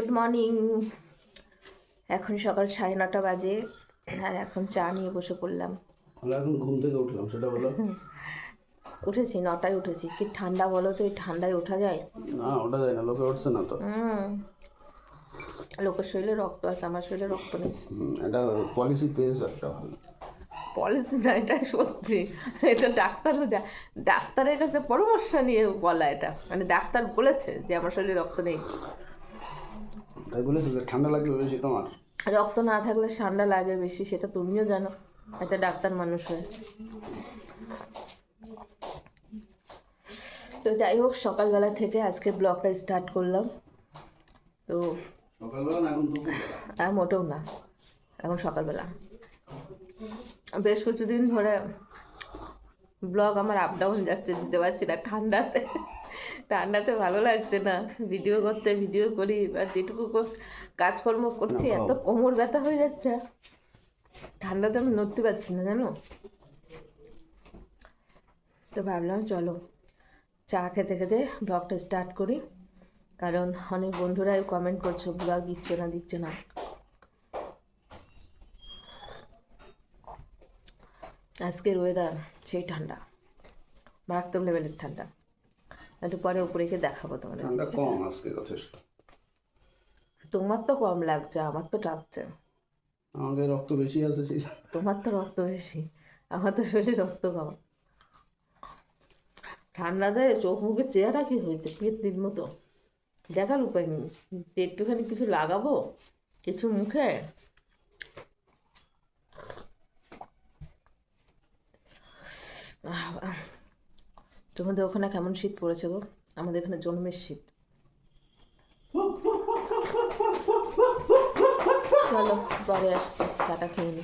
Good morning. এখন সকাল 9:30 বাজে আর এখন চা নিয়ে বসে পড়লাম। এখন ঘুম থেকে উঠলাম, সেটা বলো। উঠেছি 9টায় উঠেছি। কি ঠান্ডা বলো তো, এই ঠান্ডায় ওঠা যায়? না, ওটা যায় না, লোকে উঠছে না তো। লোকের শরীরে রক্ত আছে, আমার শরীরে রক্ত নেই। এটা পলিসি পেয়েছে একটা ভালো। পলিসি না, এটাই সত্যি। এটা ডাক্তারও ডাক্তারের কাছে পরামর্শ নিয়ে বলা, এটা মানে ডাক্তার বলেছে যে আমার শরীরে রক্ত নেই। তাই বলেছে যে ঠান্ডা লাগবে বেশি তোমার? রক্ত না থাকলে ঠান্ডা লাগে বেশি, সেটা তুমিও জানো, একটা ডাক্তার মানুষ হয়ে। তো যাই হোক, সকালবেলা থেকে আজকে ব্লগটা স্টার্ট করলাম। তো সকালবেলা না, এখন দুপুর। মোটেও না, এখন সকালবেলা। বেশ কিছুদিন ধরে ব্লগ আমার আপ ডাউন যাচ্ছে, দিতে পারছি না। ঠান্ডাতে ভালো লাগছে না ভিডিও করতে। ভিডিও করি বা যেটুকু কাজকর্ম করছি, এত কোমর ব্যথা হয়ে যাচ্ছে, ঠান্ডাতে আমি নড়তে পারছি না, জানো। তো ভাবলাম চলো চা খেতে খেতে ব্লগটা স্টার্ট করি, কারণ অনেক বন্ধুরাই কমেন্ট করছো ব্লগ দিচ্ছে না। আজকের ওয়েদার সেই ঠান্ডা, মারাত্মক লেভেলের ঠান্ডা। একটু পরে উপরে গিয়ে দেখাবো তোমাদের। ঠান্ডা কম আজকে যথেষ্ট। তোমার তো কম লাগছে, আমার তো লাগছে। আমাদের রক্ত বেশি আছে সেই। তোমার তো রক্ত বেশি, আমার তো শরীরে রক্ত কম। ঠান্ডাতে চোখ মুখের চেহারা কি হয়েছে, পেটনির মতো। দেখার উপায় নেই, একটুখানি কিছু লাগাবো কিছু মুখে। তোমাদের ওখানে কেমন শীত পড়েছে গো? আমাদের এখানে জন্মের শীত। চলো পরে আসছি, চাটা খেয়ে নি।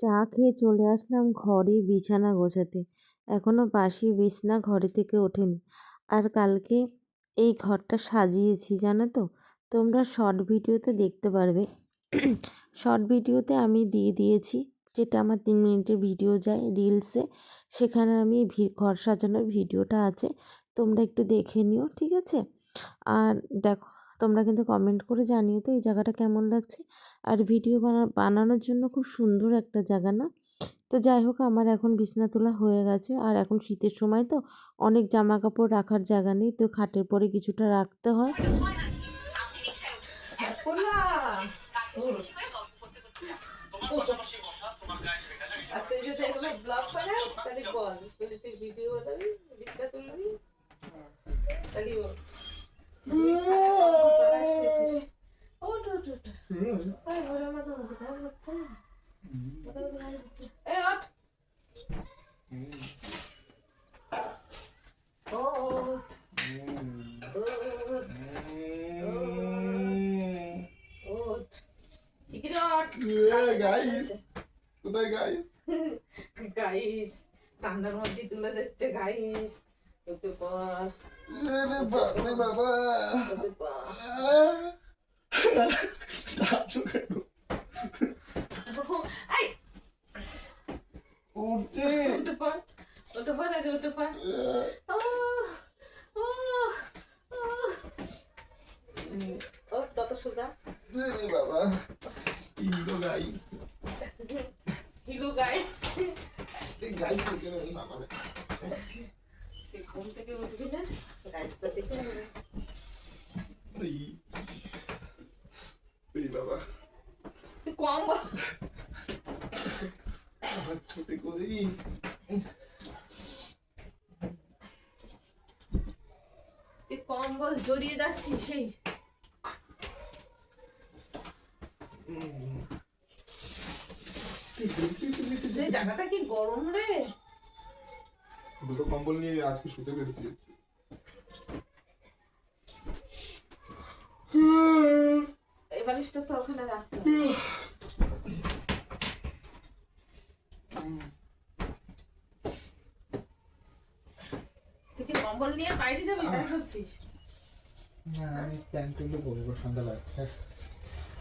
চা খেয়ে চলে আসলাম ঘরে বিছানা গোছাতে। এখনো বাসি বিছানা ঘরে থেকে ওঠেনি। আর কালকে এই ঘরটা সাজিয়েছি জানো তো, তোমরা শর্ট ভিডিওতে দেখতে পারবে। শর্ট ভিডিওতে আমি দিয়ে দিয়েছি, যেটা আমার 3 মিনিটের ভিডিও যায় রিলসে, সেখানে আমি ঘর সাজানোর ভিডিওটা আছে, তোমরা একটু দেখে নিও, ঠিক আছে। আর দেখো, তোমরা কিন্তু কমেন্ট করে জানিও তো এই জায়গাটা কেমন লাগছে। আর ভিডিও বানানোর জন্য খুব সুন্দর একটা জায়গা না? তো যাই হোক, আমার এখন বিছানা তোলা হয়ে গেছে। আর এখন শীতের সময় তো অনেক জামা কাপড় রাখার জায়গা নেই, তো খাটের পরে কিছুটা রাখতে হয়। গাইস ঠান্ডার মধ্যে তুলে দিচ্ছে গাইস। বাবা উঠছে। ওটা পার আগে, ওটা পার। ও কত সুন্দর বাবা। Hero guys, hero guys. Guys থেকে সামনে ঘুম থেকে উঠবি না, গাইসটা দেখে নেবে। বাবা কম ছোটে করে কম্বল জড়িয়ে যাচ্ছি সেই। জায়গাটা কি গরম রে। দুটো কম্বল নিয়ে আজকে শুতে পেরেছি। এই বালিশটা তো ওখানে রাখতে তুই কি কম্বল নিয়ে বাইরে যাবি? তাই ভাবছিস? না, আমি প্যান্ট তুলে পরবো, ঠান্ডা লাগছে,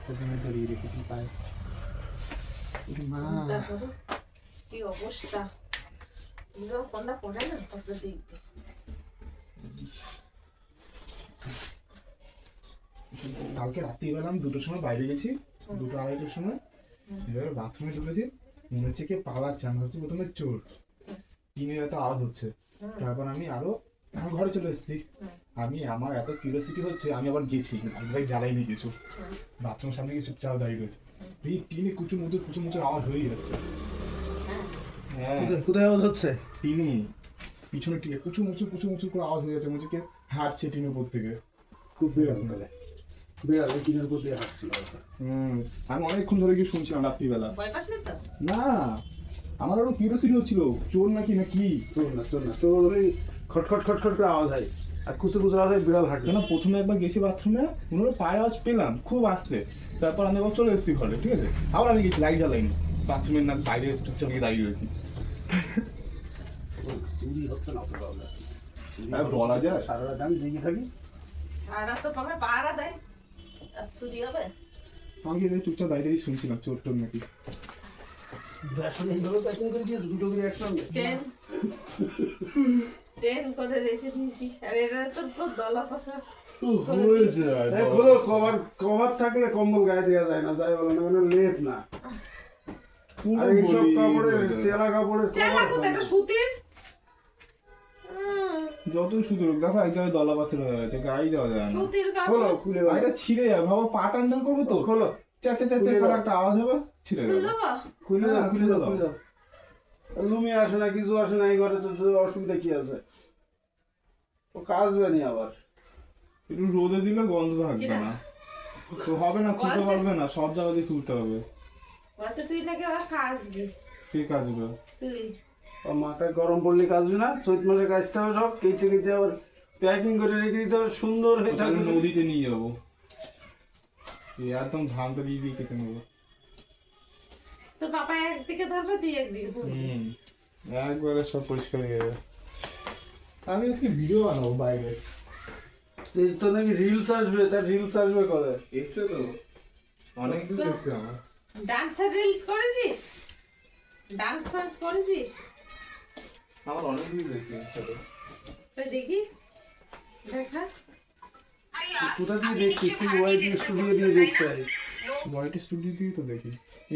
সেজন্য জড়িয়ে রেখেছি পায়ে। কি অবস্থা, কোনটা পড়ে না কত দেখবে। কালকে রাত্রিবেলা আমি 2টোর সময় বাইরে গেছি, 2টো 2:30টার সময়। এবারে বাথরুমে ঢুকেছি, মনে হচ্ছে কে পালাচ্ছে। আমি হচ্ছে প্রথমে চোর, টিনের এত আওয়াজ হচ্ছে। তারপর আমি ঘরে চলে এসেছি। আমার এত কিউরিওসিটি হচ্ছে, আমি আবার গেছি, ভাই জ্বালাই নিয়ে কিছু বাথরুমের সামনে গিয়ে চুপচাপ দাঁড়িয়ে রয়েছে। এই টিনে কুচু মুচুর আওয়াজ হয়েই যাচ্ছে। হ্যাঁ, কোথায় আওয়াজ হচ্ছে? টিনে পিছনে টিনে কুচু মুচুর করে আওয়াজ হয়ে যাচ্ছে, মনে হচ্ছে কে হাঁটছে টিনের উপর থেকে। খুব বিড়াল তাহলে, বিড়াল ওই টিনের উপর দিয়ে হাঁটছিল। আমি অনেকক্ষণ ধরে গিয়ে শুনছিলাম রাত্রিবেলা। ভয় পাস না তো? না, আমার আরো কিউরিওসিটি হচ্ছিল, চোর নাকি চোর না চোর ওই খটখট করে আওয়াজ হয়, আর কুচুর আওয়াজ হয়, বিড়াল হাঁটে। কেন প্রথমে একবার গেছি বাথরুমে, মনে হলো পায়ের আওয়াজ পেলাম খুব আসতে। তারপর আমি আবার চলে এসেছি ঘরে, ঠিক আছে। আবার আমি গেছি, লাইট জ্বালাইনি, বাথরুমের না বাইরে চুপচাপ গিয়ে দাঁড়িয়ে রয়েছি। চুরি হচ্ছে না তো তাহলে? বলা যায় সারা রাত আমি জেগে থাকি। সারা তো পাবে পাহারা দেয়, আর চুরি হবে? আমি গিয়ে চুপচাপ দাঁড়িয়ে শুনছিলাম চোর টোর নাকি। বেসন এইভাবে প্যাকিং করে দিয়েছে, দুটো করে একসঙ্গে। ট্রেন করে রেখে দিয়েছিস, আর এটা তো দলা পাশা। কভার থাকলে কম্বল গায়ে দেওয়া যায় না, যাই বলে না, মানে লেপ না। আর এইসব কাপড়ের তেলা কাপড়ের কভার সুতির যতই শুধু দেখো এক জায়গায় দলা পাথর হয়ে গেছে, গায়ে দেওয়া যায় না। সুতির খোলো, কাপড় খুলে এটা ছিঁড়ে যাবে, ভাবো পা টান করবো তো, খোলো, চেঁচে করে একটা আওয়াজ হবে, ছিঁড়ে যাবে। খুলে দাও, খুলে দাও। খুলে দাও। লুমি আসে না, কিছু আসে না, এই ঘরে তো অসুবিধা কি আছে? ও কাজবে নি আবার। একটু রোদে দিলে গন্ধ থাকবে না, তো হবে না, খুলতে পারবে না, সব জায়গা দিয়ে খুলতে হবে। আচ্ছা তুই নাকি আবার কাজবি? ঠিক আসবে। তুই আর মাথায় গরম পড়লে কাজবে না, চৈত মাসে কাজতে হবে সব, কেচে আবার প্যাকিং করে রেখে দিতে হবে, সুন্দর হয়ে তাহলে থাকবে। নদীতে নিয়ে যাবো, একদম ধানটা দিয়ে কেটে নেবো। তোর পাপা একদিকে ধরবে, তুই একদিকে ধরবি। একবারে সব পরিষ্কার হয়ে যাবে। আমি আজকে ভিডিও বানাবো বাইরে। এই তো নাকি রিলস আসবে, তার রিলস আসবে করে। এসছে তো অনেক কিছু এসছে আমার। ডান্সার রিলস করেছিস? ডান্স ফান্স করেছিস? আমার অনেক কিছু এসছে সাথে। তুই দেখি, দেখা। কোথা দিয়ে দেখছিস তুই? ওয়াইড স্টুডিও দিয়ে দেখতে হয়। ওয়াইটি স্টুডিও দিয়ে তো দেখি,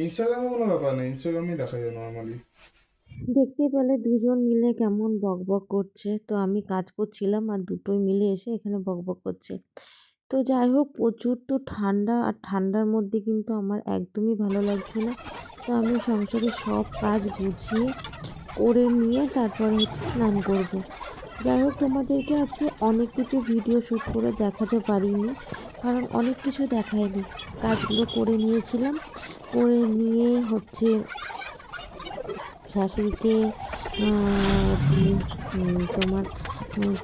ইনস্টাগ্রামে কোনো ব্যাপার না, ইনস্টাগ্রামে দেখা যায় নর্মালি। দেখতে পেলে দুজন মিলে কেমন বকবক করছে। তো আমি কাজ করছিলাম আর দুটোই মিলে এসে এখানে বকবক করছে। তো যাই হোক, প্রচুর তো ঠান্ডা, আর ঠান্ডার মধ্যে কিন্তু আমার একদমই ভালো লাগছে না। তো আমি সংসারের সব কাজ গুছিয়ে করে নিয়ে তারপরে হচ্ছে স্নান করব। যাই হোক, তোমাদেরকে আজকে অনেক কিছু ভিডিও শ্যুট করে দেখাতে পারিনি, কারণ অনেক কিছু দেখায়নি। কাজগুলো করে নিয়েছিলাম, করে নিয়ে হচ্ছে শাশুড়িকে তোমার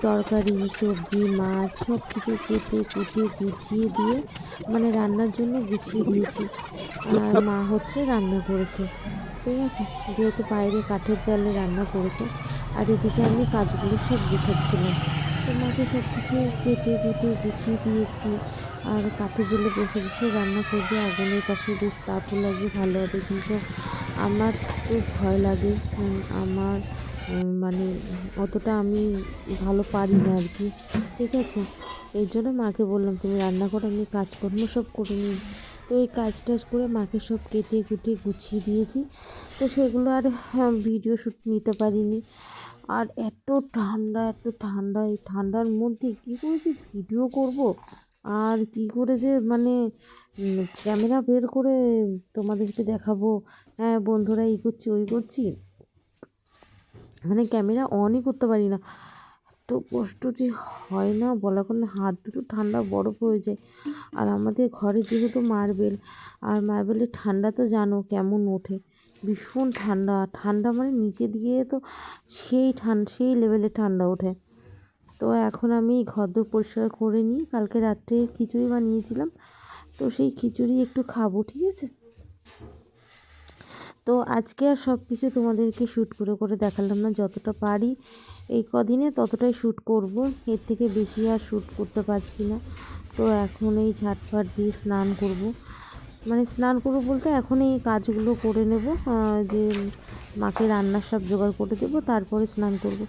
তরকারি, সবজি, মাছ সব কিছু কেটে কুটে গুছিয়ে দিয়ে, মানে রান্নার জন্য গুছিয়ে দিয়েছি। আর মা হচ্ছে রান্না করেছে, ঠিক আছে, যেহেতু বাইরে কাঠের জালে রান্না করেছে। আর এদিকে আমি কাজগুলো সব গুছাচ্ছিলাম। তো মাকে সব কিছু কেটে কুটে গুছিয়ে দিয়েছি। আর কাঠের জালে বসে বসে রান্না করবে, আগুনের পাশে বেশ তাপও লাগবে, ভালো হবে। কিন্তু আমার তো ভয় লাগে, আমার মানে অতটা আমি ভালো পারি না আর কি, ঠিক আছে। এই জন্য মাকে বললাম তুমি রান্না করো, আমি কাজকর্ম সব করে নিই। তো এই কাজ টাজ করে মাকে সব কেটে কুটে গুছিয়ে দিয়েছি। তো সেগুলো আর ভিডিও শ্যুট নিতে পারিনি। আর এত ঠান্ডা, এই ঠান্ডার মধ্যে কী করে যে ভিডিও করব, আর কী করে যে মানে ক্যামেরা বের করে তোমাদেরকে দেখাবো, হ্যাঁ বন্ধুরা এই করছি ওই করছি, মানে ক্যামেরা অনই করতে পারি না। এত কষ্ট যে হয় না বলার কারণে, হাত দুটো ঠান্ডা বরফ হয়ে যায়। আর আমাদের ঘরে যেহেতু মার্বেল, আর মার্বেলের ঠান্ডা তো জানো কেমন ওঠে, ভীষণ ঠান্ডা মানে নিচে দিয়ে তো সেই লেভেলে ঠান্ডা ওঠে। তো এখন আমি ঘরদোর পরিষ্কার করে নিই, কালকে রাত্রে খিচুড়ি বানিয়েছিলাম, তো সেই খিচুড়ি একটু খাবো, ঠিক আছে। তো আজকে আর সব কিছু তোমাদেরকে শ্যুট করে দেখালাম না, যতটা পারি এই কদিনে ততটাই শ্যুট করব, এর থেকে বেশি আর শ্যুট করতে পারছি না। তো এখন এই ঝাটফাট দিয়ে স্নান করব, মানে স্নান করব বলতে এখন এই কাজগুলো করে নেব, যে মাকে রান্নার সব জোগাড় করে দেবো, তারপরে স্নান করব।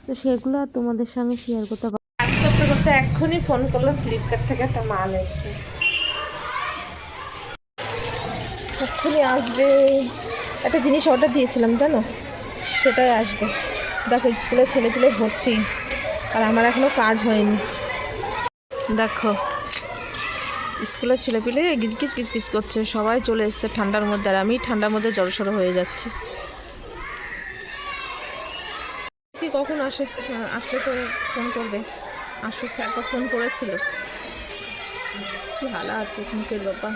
তো সেগুলো আর তোমাদের সঙ্গে শেয়ার করতে তো এক্ষুনি ফোন করলাম, ফ্লিপকার্ট থেকে একটা মাল এসছে, এক্ষুনি আসবে। একটা জিনিস অর্ডার দিয়েছিলাম জানো, সেটাই আসবে। দেখো স্কুলে ছেলেপিলে ভর্তি, আর আমার এখনও কাজ হয়নি। দেখো স্কুলের ছেলেপিলে গিজগিজ গিজগিজ করছে, সবাই চলে এসছে ঠান্ডার মধ্যে, আর আমি ঠান্ডার মধ্যে জড়সড় হয়ে যাচ্ছি। কি কখন আসে, আসলে তো ফোন করবে। আসুক, একবার ফোন করেছিল। কি হালাত মুখের ব্যাপার,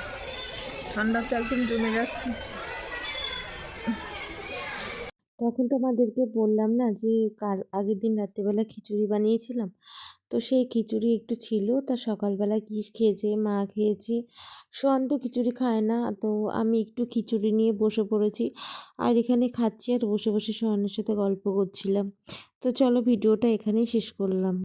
ঠান্ডাতে একদম জমে যাচ্ছে। তখন তোমাদেরকে বললাম না যে আগের দিন রাত্রেবেলা খিচুড়ি বানিয়েছিলাম, তো সেই খিচুড়ি একটু ছিল, তা সকালবেলা কিস খেয়েছে, মা খেয়েছে, সোয়ান তো খিচুড়ি খায় না, তো আমি একটু খিচুড়ি নিয়ে বসে পড়েছি আর এখানে খাচ্ছি আর বসে বসে সোয়ানের সাথে গল্প করছিলাম। তো চলো ভিডিওটা এখানেই শেষ করলাম।